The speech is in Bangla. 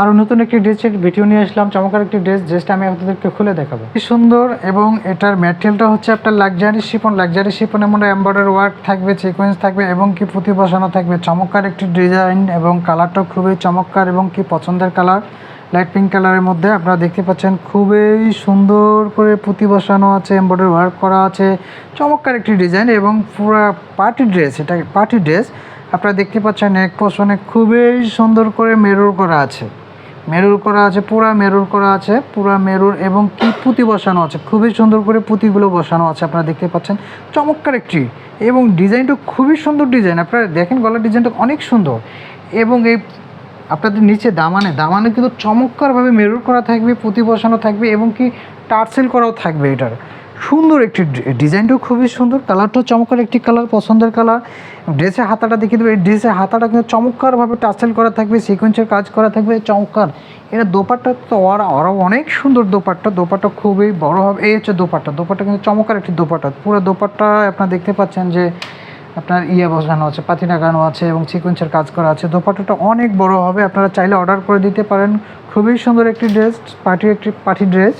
আরও নতুন একটি ড্রেসের ভিডিও নিয়ে আসলাম। চমৎকার একটি ড্রেসটা আমি আপনাদেরকে খুলে দেখাবো। কি সুন্দর, এবং এটার ম্যাটেরিয়ালটা হচ্ছে আপনার লাক্সারি শিফনের মধ্যে এমব্রয়ডারি ওয়ার্ক থাকবে, সিকোয়েন্স থাকবে এবং কি পুঁতি বসানো থাকবে। চমৎকার একটি ডিজাইন এবং কালারটাও খুবই চমৎকার এবং কি পছন্দের কালার, লাইট পিঙ্ক কালারের মধ্যে আপনারা দেখতে পাচ্ছেন। খুবই সুন্দর করে পুঁতি বসানো আছে, এমব্রয়ডারি ওয়ার্ক করা আছে। চমৎকার একটি ডিজাইন এবং পুরো পার্টি ড্রেস, এটা পার্টি ড্রেস। আপনারা দেখতে পাচ্ছেন এক পোর্শনে খুবই সুন্দর করে মেরুর করা আছে, পুরা মেরুর এবং কি পুঁতি বসানো আছে, খুবই সুন্দর করে পুঁতিগুলো বসানো আছে। আপনারা দেখতে পাচ্ছেন চমৎকার একটি, এবং ডিজাইনটা খুবই সুন্দর ডিজাইন। আপনারা দেখেন গলার ডিজাইনটা অনেক সুন্দর, এবং এই আপনাদের নিচে দামানে কিন্তু চমৎকারভাবে মেরুর করা থাকবে, পুঁতি বসানো থাকবে এবং কি টার্সেল করাও থাকবে। এটার সুন্দর একটি ডিজাইনটাও খুবই সুন্দর, কালারটাও চমৎকার একটি কালার, পছন্দের কালার। ড্রেসের হাতাটা দেখিয়ে দেবে, এই ড্রেসের হাতাটা কিন্তু চমৎকারভাবে টার্সেল করা থাকবে, সিকোয়েন্সের কাজ করা থাকবে, চমৎকার। এটা দোপাট্টা তো আরও অনেক সুন্দর। দোপাট্টা খুবই বড় হবে। এই হচ্ছে দোপাট্টা কিন্তু চমৎকার একটি দোপাট্টা। পুরো দোপাট্টা আপনারা দেখতে পাচ্ছেন যে আপনার বসানো আছে, পাতি লাগানো আছে এবং সিকোয়েন্সের কাজ করা আছে। দোপাট্টাটা অনেক বড় হবে, আপনারা চাইলে অর্ডার করে দিতে পারেন। খুবই সুন্দর একটি ড্রেস, পার্টি ড্রেস।